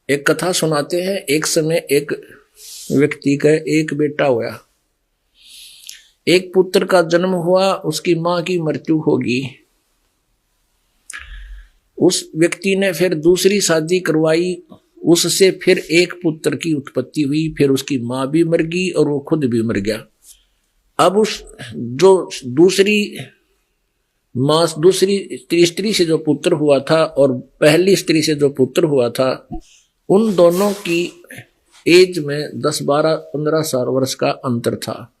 एक कथा सुनाते हैं। एक समय एक व्यक्ति का एक बेटा हुआ, एक पुत्र का जन्म हुआ, उसकी मां की मृत्यु होगी। उस व्यक्ति ने फिर दूसरी शादी करवाई, उससे फिर एक पुत्र की उत्पत्ति हुई, फिर उसकी मां भी मर गई और वो खुद भी मर गया। अब उस जो दूसरी स्त्री से जो पुत्र हुआ था और पहली स्त्री से जो पुत्र हुआ था, उन दोनों की एज में 10, 12, 15 साल वर्ष का अंतर था।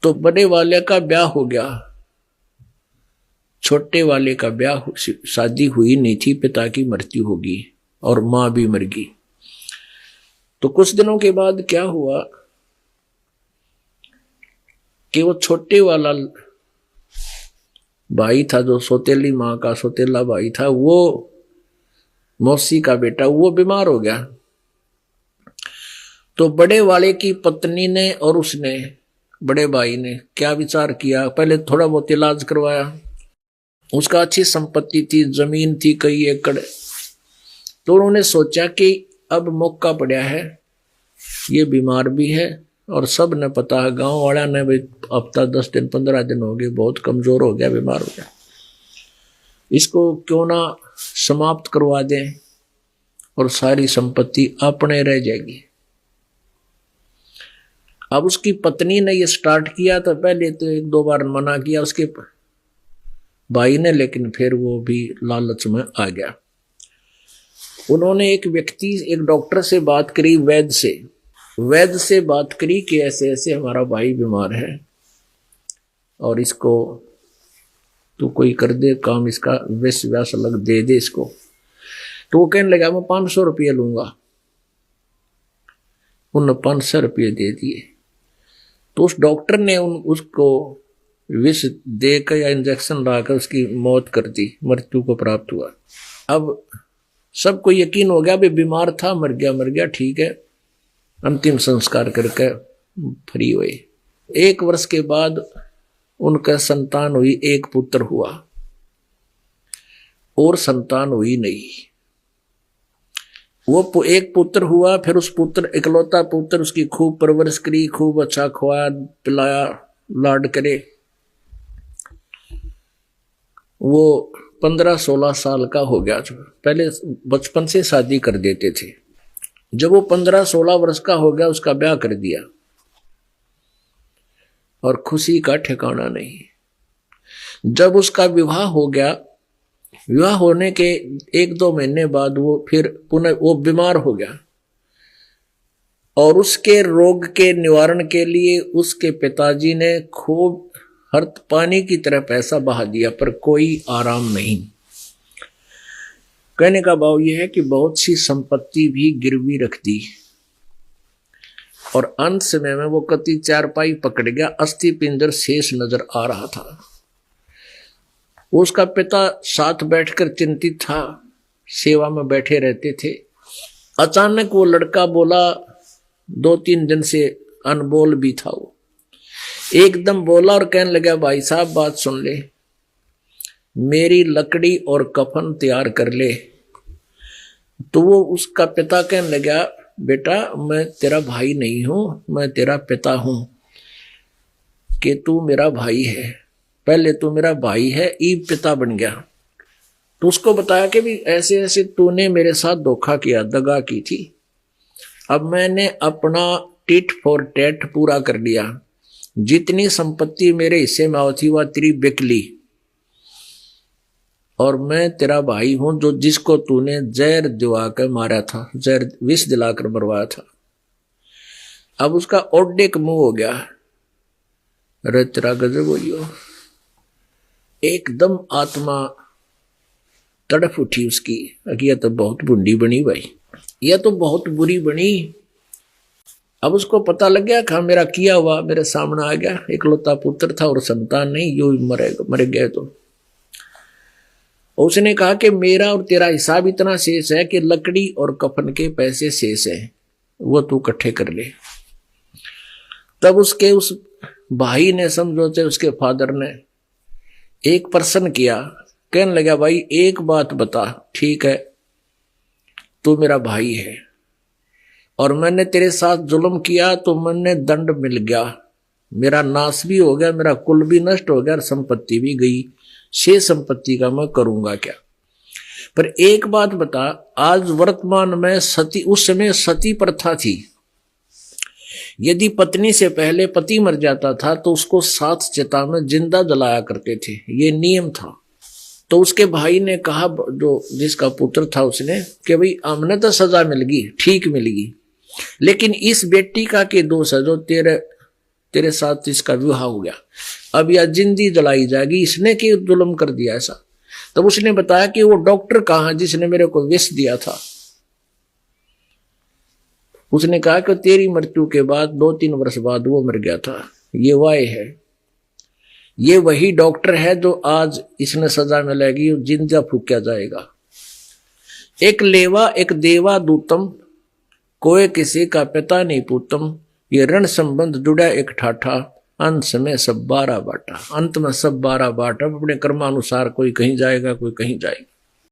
तो बड़े वाले का ब्याह हो गया, छोटे वाले का ब्याह शादी हुई नहीं थी, पिता की मृत्यु होगी और मां भी मर गई। तो कुछ दिनों के बाद क्या हुआ कि वो छोटे वाला भाई था, जो सौतेली मां का सौतेला भाई था, वो मौसी का बेटा, वो बीमार हो गया। तो बड़े वाले की पत्नी ने और उसने, बड़े भाई ने क्या विचार किया, पहले थोड़ा बहुत इलाज करवाया। उसका अच्छी संपत्ति थी, जमीन थी कई एकड़। तो उन्होंने सोचा कि अब मौका पड़ा है, ये बीमार भी है और सब ने पता है, गांव वाला ने भी, हफ्ता 10 दिन 15 दिन हो गए, बहुत कमजोर हो गया, बीमार हो गया, इसको क्यों ना समाप्त करवा दें और सारी संपत्ति अपने रह जाएगी। अब उसकी पत्नी ने ये स्टार्ट किया, तो पहले तो 1-2 बार मना किया उसके भाई ने, लेकिन फिर वो भी लालच में आ गया। उन्होंने एक डॉक्टर से बात करी, वैद्य से बात करी कि ऐसे ऐसे हमारा भाई बीमार है और इसको तू कोई कर दे काम, इसका विष व्यास अलग दे दे इसको। तो वो कहने लगा मैं 500 रुपये लूंगा। उन्होंने 500 रुपये दे दिए। तो उस डॉक्टर ने उसको विष देकर या इंजेक्शन लाकर उसकी मौत कर दी, मृत्यु को प्राप्त हुआ। अब सबको यकीन हो गया, भी बीमार था, मर गया, ठीक है। अंतिम संस्कार करके फ्री हुए। 1 वर्ष के बाद उनका संतान हुई, एक पुत्र हुआ और संतान हुई नहीं। वो एक पुत्र हुआ, फिर उस पुत्र, इकलौता पुत्र, उसकी खूब परवरिश करी, खूब अच्छा खुआया पिलाया, लाड करे। वो 15-16 साल का हो गया। पहले बचपन से शादी कर देते थे। जब वो 15-16 वर्ष का हो गया, उसका ब्याह कर दिया और खुशी का ठिकाना नहीं। जब उसका विवाह हो गया, विवाह होने के 1-2 महीने बाद वो फिर पुनः वो बीमार हो गया और उसके रोग के निवारण के लिए उसके पिताजी ने खूब हर पानी की तरह पैसा बहा दिया, पर कोई आराम नहीं। कहने का भाव यह है कि बहुत सी संपत्ति भी गिरवी रख दी और अंत समय में वो कति चारपाई पकड़ गया, अस्थि पिंजर शेष नजर आ रहा था। उसका पिता साथ बैठकर चिंतित था, सेवा में बैठे रहते थे। अचानक वो लड़का बोला, 2-3 दिन से अनबोल भी था वो, एकदम बोला और कहने लगा, भाई साहब बात सुन ले, मेरी लकड़ी और कफन तैयार कर ले। तो वो उसका पिता कहने लगा, बेटा मैं तेरा भाई नहीं हूं, मैं तेरा पिता हूं, कि तू मेरा भाई है, पहले तू मेरा भाई है, ईब पिता बन गया। तो उसको बताया कि भी ऐसे ऐसे तूने मेरे साथ धोखा किया, दगा की थी, अब मैंने अपना टिट फॉर टैट पूरा कर लिया, जितनी संपत्ति मेरे हिस्से में थी वह तेरी बिक ली, और मैं तेरा भाई हूं जो जिसको तूने जहर दिवा कर मारा था, जहर विष दिलाकर मरवाया था। अब उसका ओड्डे का मुंह हो गया, अरे तेरा गजब हो, एकदम आत्मा तड़फ उठी उसकी, यह तो बहुत बुंडी बनी भाई, यह तो बहुत बुरी बनी। अब उसको पता लग गया कि मेरा किया हुआ मेरे सामने आ गया, इकलौता पुत्र था और संतान नहीं, यो मर गए। तो उसने कहा कि मेरा और तेरा हिसाब इतना शेष है कि लकड़ी और कफन के पैसे शेष है, वो तू इकट्ठे कर ले। तब उसके उस भाई ने, समझौते उसके फादर ने एक प्रश्न किया, कहने लगा, भाई एक बात बता, ठीक है तू मेरा भाई है और मैंने तेरे साथ जुल्म किया तो मैंने दंड मिल गया, मेरा नाश भी हो गया, मेरा कुल भी नष्ट हो गया और संपत्ति भी गई, शेष संपत्ति का मैं करूंगा क्या। पर एक बात बता, आज वर्तमान में सती, उस समय सती प्रथा थी, यदि पत्नी से पहले पति मर जाता था तो उसको 7 चिता में जिंदा जलाया करते थे, ये नियम था। तो उसके भाई ने कहा, जो जिसका पुत्र था, उसने कि भाई हमने तो सजा मिल गई, ठीक मिल गई, लेकिन इस बेटी का के दोष है जो तेरे साथ इसका विवाह हो गया, अब यह जिंदी जलाई जाएगी, इसने क्यों जुल्म कर दिया ऐसा। तब उसने बताया कि वो डॉक्टर कहाँ जिसने मेरे को विष दिया था। उसने कहा कि तेरी मृत्यु के बाद 2-3 वर्ष बाद वो मर गया था, ये वाय है, ये वही डॉक्टर है जो आज इसने सजा मिलेगी, जिंदा फूंका जाएगा। एक लेवा एक देवा दूतम, कोई किसी का पिता नहीं पूतम, ये ऋण संबंध जुड़ा एक ठाठा, अंत में सब 12 बाटा। अंत में सब 12 बाटा, अपने कर्मानुसार कोई कहीं जाएगा कोई कहीं जाएगा।